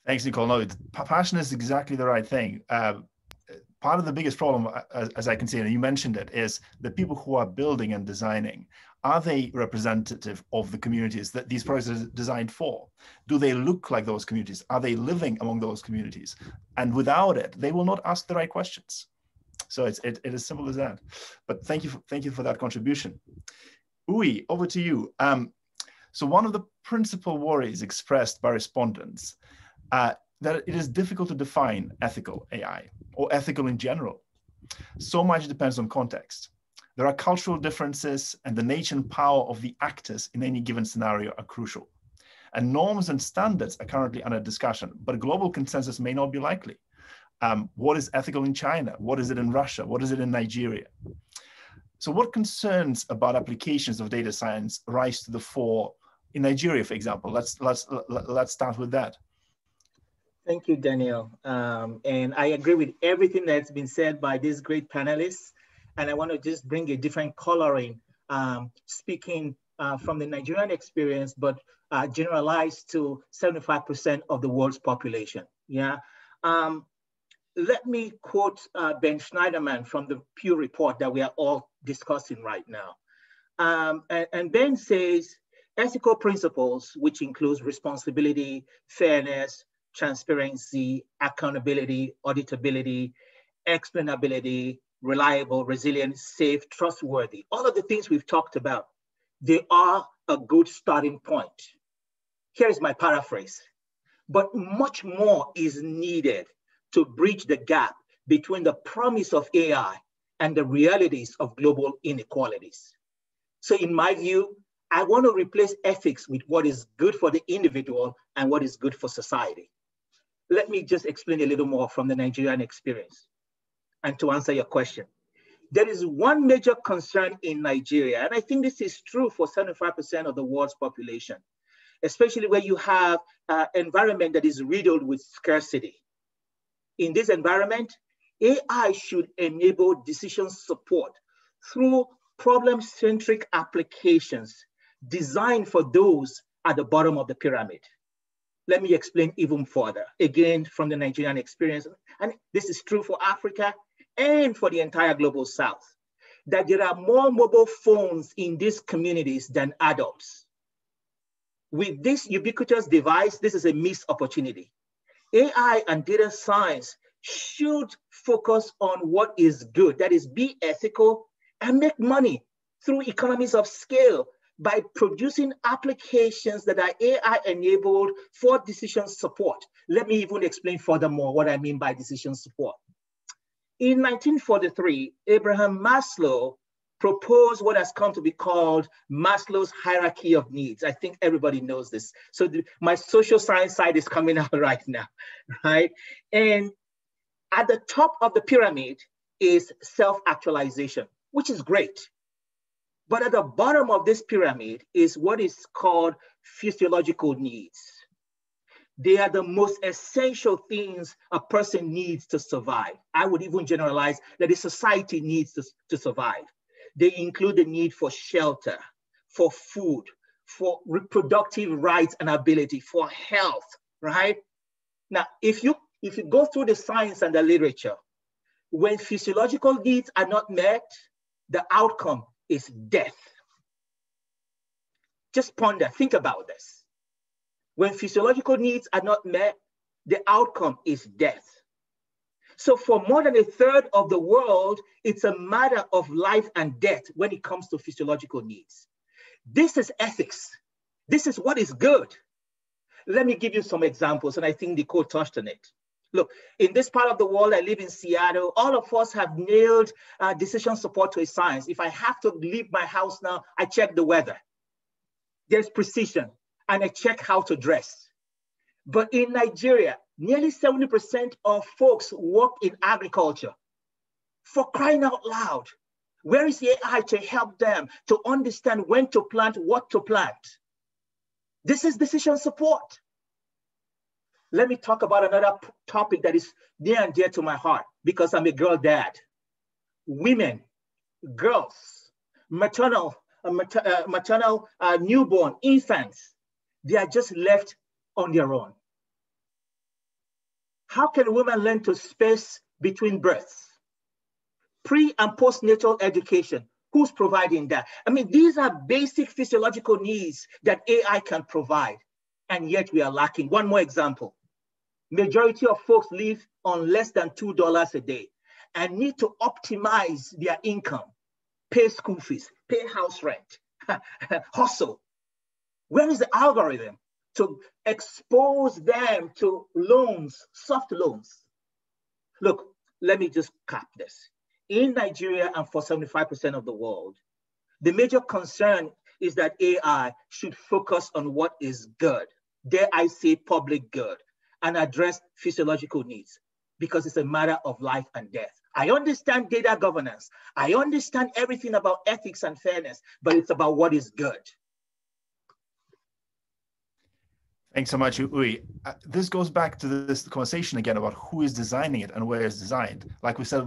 Thanks, Nicole. No, passion is exactly the right thing. Part of the biggest problem, as I can see, and you mentioned it, is the people who are building and designing. Are they representative of the communities that these products are designed for? Do they look like those communities? Are they living among those communities? And without it, they will not ask the right questions. So it is as simple as that. But thank you for that contribution. Uwe, over to you. So one of the principal worries expressed by respondents that it is difficult to define ethical AI or ethical in general. So much depends on context. There are cultural differences, and the nature and power of the actors in any given scenario are crucial. And norms and standards are currently under discussion, but global consensus may not be likely. What is ethical in China? What is it in Russia? What is it in Nigeria? So what concerns about applications of data science rise to the fore in Nigeria, for example? Let's start with that. Thank you, Danil. And I agree with everything that's been said by these great panelists. And I want to just bring a different coloring, speaking from the Nigerian experience, but generalized to 75% of the world's population. Yeah. Let me quote Ben Schneiderman from the Pew report that we are all discussing right now. And Ben says, ethical principles, which includes responsibility, fairness, transparency, accountability, auditability, explainability, reliable, resilient, safe, trustworthy, all of the things we've talked about, they are a good starting point. Here's my paraphrase. But much more is needed to bridge the gap between the promise of AI and the realities of global inequalities. So in my view, I want to replace ethics with what is good for the individual and what is good for society. Let me just explain a little more from the Nigerian experience. And to answer your question, there is one major concern in Nigeria, and I think this is true for 75% of the world's population, especially where you have an environment that is riddled with scarcity. In this environment, AI should enable decision support through problem-centric applications designed for those at the bottom of the pyramid. Let me explain even further, again, from the Nigerian experience, and this is true for Africa and for the entire global South, that there are more mobile phones in these communities than adults. With this ubiquitous device, this is a missed opportunity. AI and data science should focus on what is good, that is, be ethical and make money through economies of scale by producing applications that are AI enabled for decision support. Let me even explain furthermore what I mean by decision support. In 1943, Abraham Maslow proposed what has come to be called Maslow's hierarchy of needs. I think everybody knows this. So my social science side is coming out right now, right? And at the top of the pyramid is self-actualization, which is great. But at the bottom of this pyramid is what is called physiological needs. They are the most essential things a person needs to survive. I would even generalize that a society needs to survive. They include the need for shelter, for food, for reproductive rights and ability, for health, right? Now, if you go through the science and the literature, when physiological needs are not met, the outcome is death. Just ponder, think about this. When physiological needs are not met, the outcome is death. So for more than a third of the world, it's a matter of life and death when it comes to physiological needs. This is ethics. This is what is good. Let me give you some examples, and I think Nicole touched on it. Look, in this part of the world, I live in Seattle. All of us have nailed decision support to a science. If I have to leave my house now, I check the weather. There's precision, and I check how to dress. But in Nigeria, nearly 70% of folks work in agriculture. For crying out loud, where is the AI to help them to understand when to plant, what to plant? This is decision support. Let me talk about another topic that is near and dear to my heart because I'm a girl dad. Women, girls, maternal, newborn, infants, they are just left on their own. How can women learn to space between births? Pre and postnatal education, who's providing that? I mean, these are basic physiological needs that AI can provide, and yet we are lacking. One more example. Majority of folks live on less than $2 a day and need to optimize their income, pay school fees, pay house rent, hustle. Where is the algorithm to expose them to loans, soft loans? Look, let me just cap this. In Nigeria and for 75% of the world, the major concern is that AI should focus on what is good, dare I say public good, and address physiological needs because it's a matter of life and death. I understand data governance. I understand everything about ethics and fairness, but it's about what is good. Thanks so much, Uwe. This goes back to this conversation again about who is designing it and where it's designed. Like we said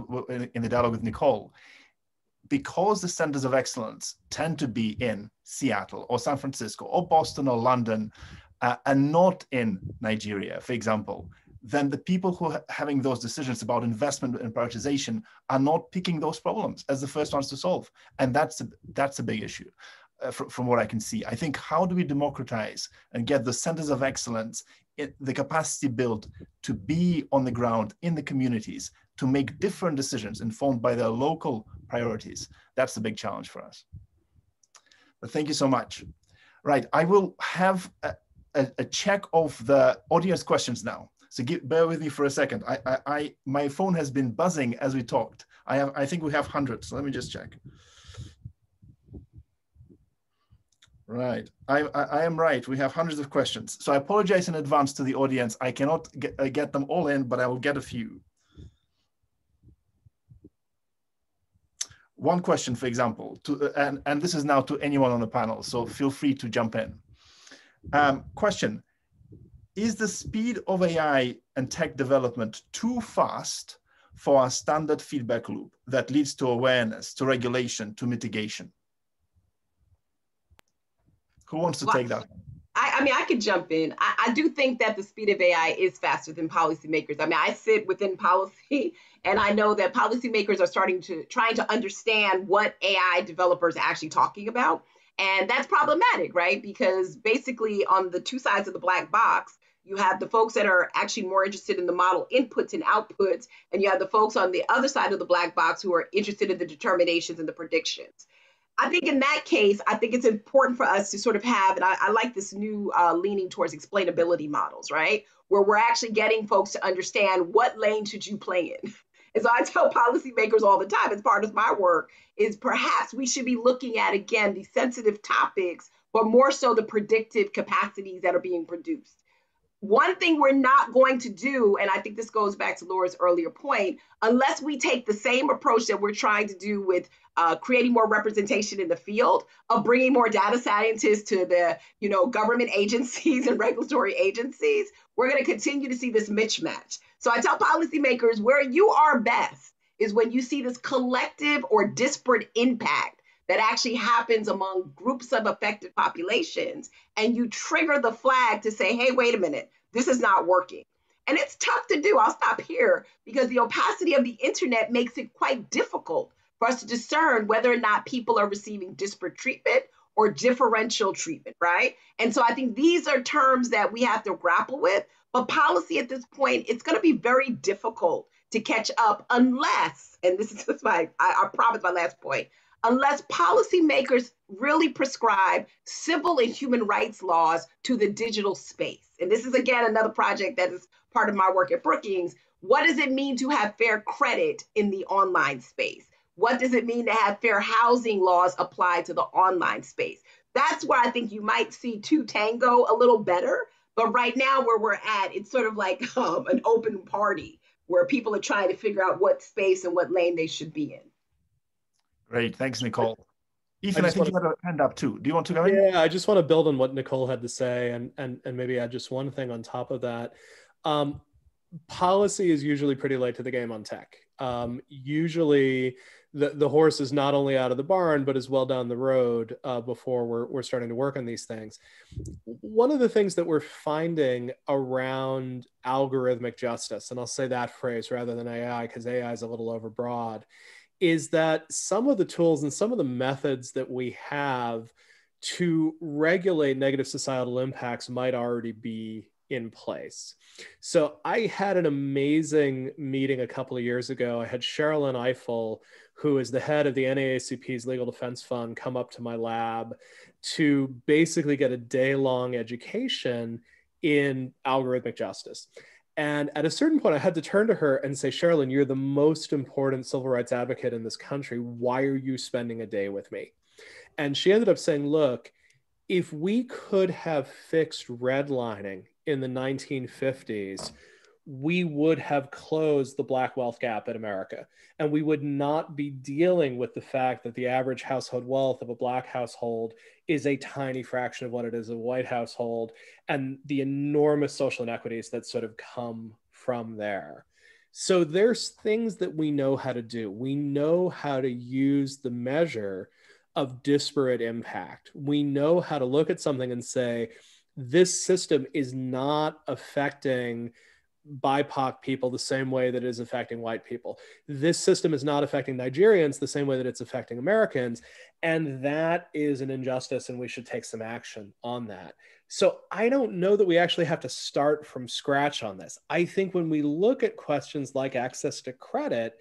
in the dialogue with Nicole, because the centers of excellence tend to be in Seattle or San Francisco or Boston or London and not in Nigeria, for example, then the people who are having those decisions about investment and prioritization are not picking those problems as the first ones to solve. And that's a big issue. From what I can see, I think, how do we democratize and get the centers of excellence, the capacity built to be on the ground in the communities, to make different decisions informed by their local priorities? That's the big challenge for us. But thank you so much. Right, I will have a check of the audience questions now. So bear with me for a second. My phone has been buzzing as we talked. I think we have hundreds, so let me just check. Right, I am right. We have hundreds of questions. So I apologize in advance to the audience. I cannot get them all in, but I will get a few. One question, for example, and this is now to anyone on the panel, so feel free to jump in. Question, is the speed of AI and tech development too fast for a standard feedback loop that leads to awareness, to regulation, to mitigation? Who wants to take that? I mean, I could jump in. I do think that the speed of AI is faster than policymakers. I mean, I sit within policy, and I know that policymakers are trying to understand what AI developers are actually talking about. And that's problematic, right? Because basically on the two sides of the black box, you have the folks that are actually more interested in the model inputs and outputs, and you have the folks on the other side of the black box who are interested in the determinations and the predictions. I think in that case, I think it's important for us to sort of have, and I like this new leaning towards explainability models, right? Where we're actually getting folks to understand what lane should you play in. And so I tell policymakers all the time, as part of my work, is perhaps we should be looking at, again, these sensitive topics, but more so the predictive capacities that are being produced. One thing we're not going to do, and I think this goes back to Laura's earlier point, unless we take the same approach that we're trying to do with creating more representation in the field, of bringing more data scientists to the government agencies and regulatory agencies, we're going to continue to see this mismatch. So I tell policymakers, where you are best is when you see this collective or disparate impact that actually happens among groups of affected populations, and you trigger the flag to say, hey, wait a minute, this is not working. And it's tough to do. I'll stop here because the opacity of the internet makes it quite difficult for us to discern whether or not people are receiving disparate treatment or differential treatment, right? And so I think these are terms that we have to grapple with. But policy at this point, it's going to be very difficult to catch up unless, and this is just I promise my last point, unless policymakers really prescribe civil and human rights laws to the digital space. And this is, again, another project that is part of my work at Brookings. What does it mean to have fair credit in the online space? What does it mean to have fair housing laws applied to the online space? That's where I think you might see two tango a little better. But right now where we're at, it's sort of like an open party where people are trying to figure out what space and what lane they should be in. Great, thanks, Nicole. Ethan, I think you got a hand up too. Do you want to go in? Yeah, I just want to build on what Nicol had to say and maybe add just one thing on top of that. Policy is usually pretty late to the game on tech. Usually the horse is not only out of the barn, but is well down the road before we're starting to work on these things. One of the things that we're finding around algorithmic justice, and I'll say that phrase rather than AI because AI is a little overbroad, is that some of the tools and some of the methods that we have to regulate negative societal impacts might already be in place. So I had an amazing meeting a couple of years ago. I had Sherilyn Eiffel, who is the head of the NAACP's Legal Defense Fund, come up to my lab to basically get a day-long education in algorithmic justice. And at a certain point, I had to turn to her and say, Sherilyn, you're the most important civil rights advocate in this country. Why are you spending a day with me? And she ended up saying, look, if we could have fixed redlining in the 1950s, we would have closed the Black wealth gap in America. And we would not be dealing with the fact that the average household wealth of a Black household is a tiny fraction of what it is a white household, and the enormous social inequities that sort of come from there. So there's things that we know how to do. We know how to use the measure of disparate impact. We know how to look at something and say, this system is not affecting BIPOC people the same way that it is affecting white people. This system is not affecting Nigerians the same way that it's affecting Americans. And that is an injustice, and we should take some action on that. So I don't know that we actually have to start from scratch on this. I think when we look at questions like access to credit,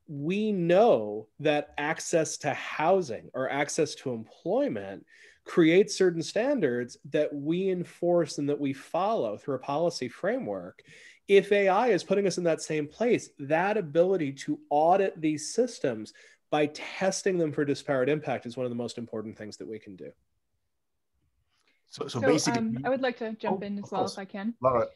we know that access to housing or access to employment creates certain standards that we enforce and that we follow through a policy framework. If AI is putting us in that same place, that ability to audit these systems by testing them for disparate impact is one of the most important things that we can do. So basically, I would like to jump in as well if I can. Laura.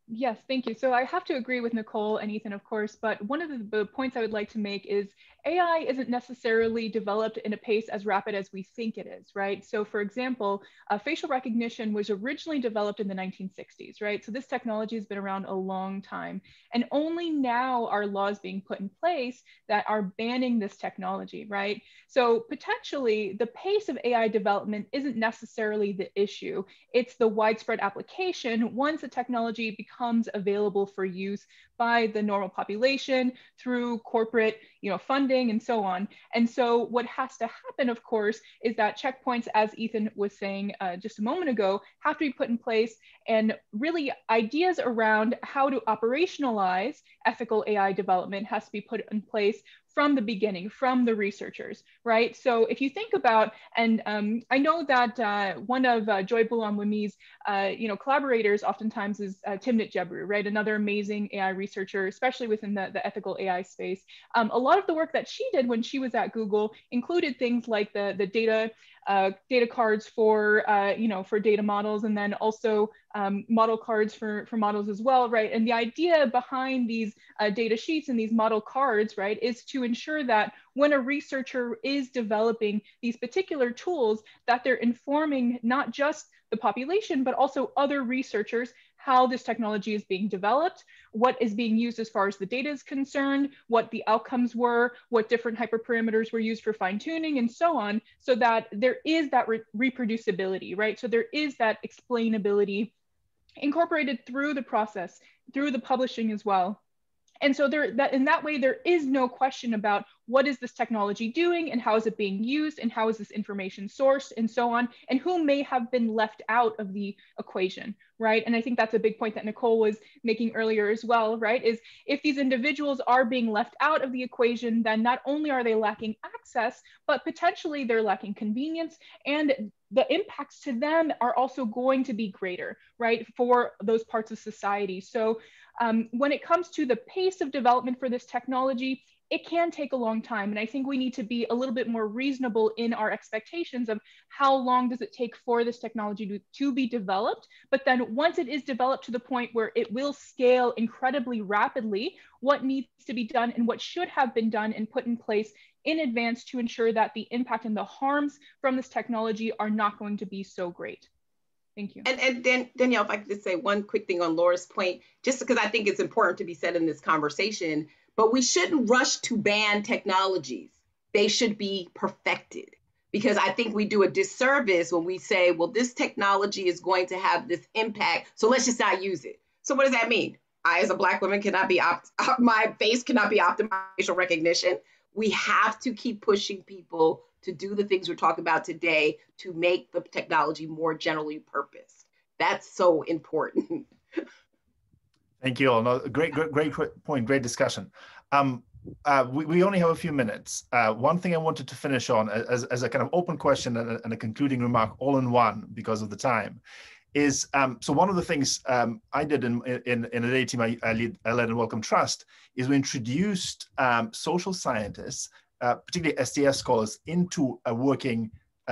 Yes, thank you. So I have to agree with Nicol and Ethan, of course, but one of the points I would like to make is AI isn't necessarily developed in a pace as rapid as we think it is, right? So for example, facial recognition was originally developed in the 1960s, right? So this technology has been around a long time, and only now are laws being put in place that are banning this technology, right? So potentially the pace of AI development isn't necessarily the issue. It's the widespread application once the technology becomes available for use by the normal population through corporate, funding and so on. And so what has to happen, of course, is that checkpoints, as Ethan was saying just a moment ago, have to be put in place, and really ideas around how to operationalize ethical AI development has to be put in place from the beginning, from the researchers, right? So if you think about, and I know that one of Joy Bulamwimi's, collaborators oftentimes is Timnit Gebru, right? Another amazing AI researcher, especially within the ethical AI space. A lot of the work that she did when she was at Google included things like the data cards for for data models, and then also model cards for models as well, right? And the idea behind these data sheets and these model cards, right, is to ensure that when a researcher is developing these particular tools, that they're informing not just the population, but also other researchers how this technology is being developed, what is being used as far as the data is concerned, what the outcomes were, what different hyperparameters were used for fine tuning, and so on, so that there is that reproducibility, right? So there is that explainability incorporated through the process, through the publishing as well. And so in that way, there is no question about what is this technology doing and how is it being used and how is this information sourced and so on, and who may have been left out of the equation, right? And I think that's a big point that Nicol was making earlier as well, right? Is if these individuals are being left out of the equation, then not only are they lacking access, but potentially they're lacking convenience, and the impacts to them are also going to be greater, right, for those parts of society. So when it comes to the pace of development for this technology, it can take a long time. And I think we need to be a little bit more reasonable in our expectations of how long does it take for this technology to be developed. But then once it is developed to the point where it will scale incredibly rapidly, what needs to be done and what should have been done and put in place in advance to ensure that the impact and the harms from this technology are not going to be so great. Thank you. And then, Danielle, if I could just say one quick thing on Laura's point, just because I think it's important to be said in this conversation, but we shouldn't rush to ban technologies. They should be perfected, because I think we do a disservice when we say, well, this technology is going to have this impact, so let's just not use it. So what does that mean? I, as a Black woman, cannot be, my face cannot be optimized facial recognition. We have to keep pushing people to do the things we're talking about today to make the technology more generally purposed. That's so important. Thank you all. No, great point, great discussion. We only have a few minutes. One thing I wanted to finish on as a kind of open question and a concluding remark all in one because of the time is, so one of the things I did in a data team I led in Wellcome Trust is we introduced social scientists, particularly STS scholars, into a working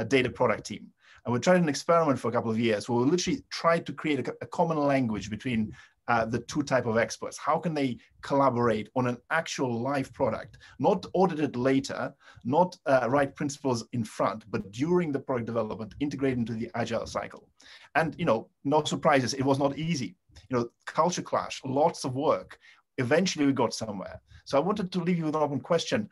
data product team. And we tried an experiment for a couple of years where we literally tried to create a common language between the two type of experts. How can they collaborate on an actual live product, not audited later, not write principles in front, but during the product development, integrate into the agile cycle. And, you know, no surprises, it was not easy. You know, culture clash, lots of work. Eventually we got somewhere. So I wanted to leave you with an open question,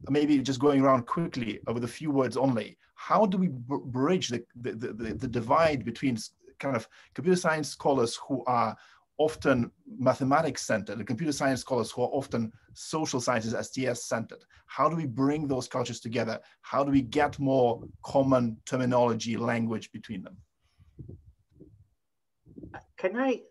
maybe just going around quickly with a few words only. How do we bridge the divide between kind of computer science scholars who are often mathematics centered, and computer science scholars who are often social sciences, STS centered? How do we bring those cultures together? How do we get more common terminology, language between them? Can I,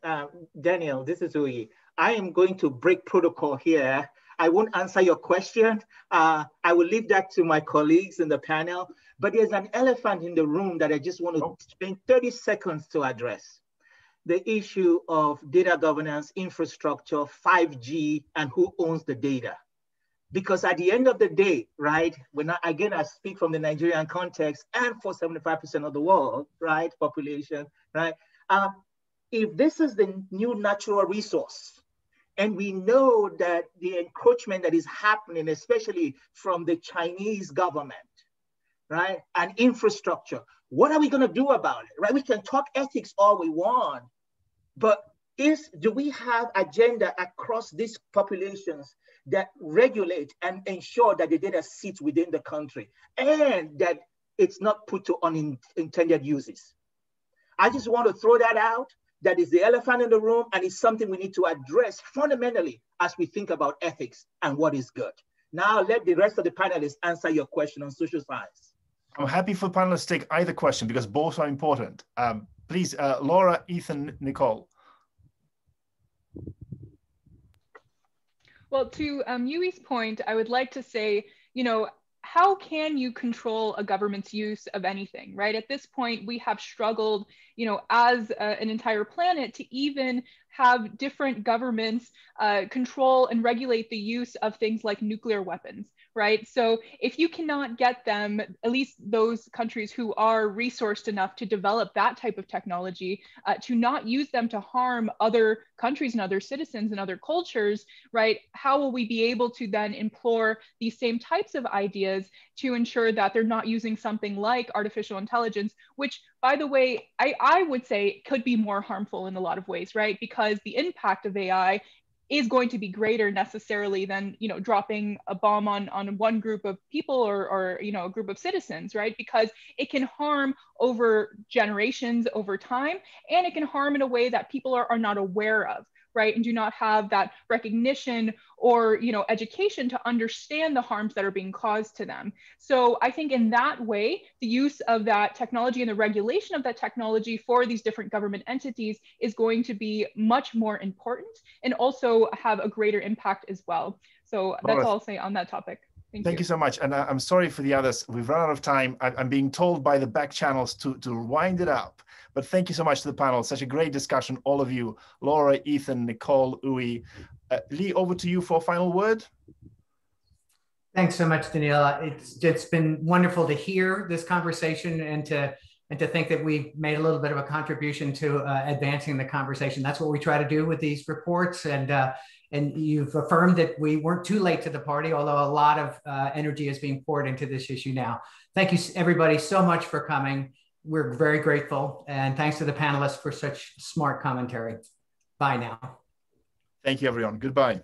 Daniel, this is Uyi. I am going to break protocol here. I won't answer your question. I will leave that to my colleagues in the panel, but there's an elephant in the room that I just want to spend 30 seconds to address. The issue of data governance, infrastructure, 5G, and who owns the data. Because at the end of the day, right, I speak from the Nigerian context and for 75% of the world, right, population, right? If this is the new natural resource, and we know that the encroachment that is happening, especially from the Chinese government, right, and infrastructure, what are we going to do about it, right? We can talk ethics all we want, but do we have agenda across these populations that regulate and ensure that the data sits within the country and that it's not put to unintended uses? I just want to throw that out. That is the elephant in the room, and it's something we need to address fundamentally as we think about ethics and what is good. Now let the rest of the panelists answer your question on social science. I'm happy for panelists to take either question because both are important. Please, Laura, Ethan, Nicol. Well, to Yui's point, I would like to say, you know, how can you control a government's use of anything, right? At this point, we have struggled, you know, as an entire planet to even have different governments control and regulate the use of things like nuclear weapons, right? So if you cannot get them, at least those countries who are resourced enough to develop that type of technology, to not use them to harm other countries and other citizens and other cultures, right? How will we be able to then implore these same types of ideas to ensure that they're not using something like artificial intelligence, which, by the way, I would say could be more harmful in a lot of ways, right? Because the impact of AI is going to be greater necessarily than, you know, dropping a bomb on one group of people or you know, a group of citizens, right? Because it can harm over generations, over time, and it can harm in a way that people are not aware of, right? And do not have that recognition or, you know, education to understand the harms that are being caused to them. So I think in that way, the use of that technology and the regulation of that technology for these different government entities is going to be much more important and also have a greater impact as well. So that's all I'll say on that topic. Thank you so much. And I'm sorry for the others. We've run out of time. I'm being told by the back channels to wind it up. But thank you so much to the panel. Such a great discussion, all of you. Laura, Ethan, Nicol, Uyi. Lee, over to you for a final word. Thanks so much, Danil. It's been wonderful to hear this conversation and to and to think that we made a little bit of a contribution to advancing the conversation. That's what we try to do with these reports. And you've affirmed that we weren't too late to the party, although a lot of energy is being poured into this issue now. Thank you, everybody, so much for coming. We're very grateful. And thanks to the panelists for such smart commentary. Bye now. Thank you, everyone. Goodbye.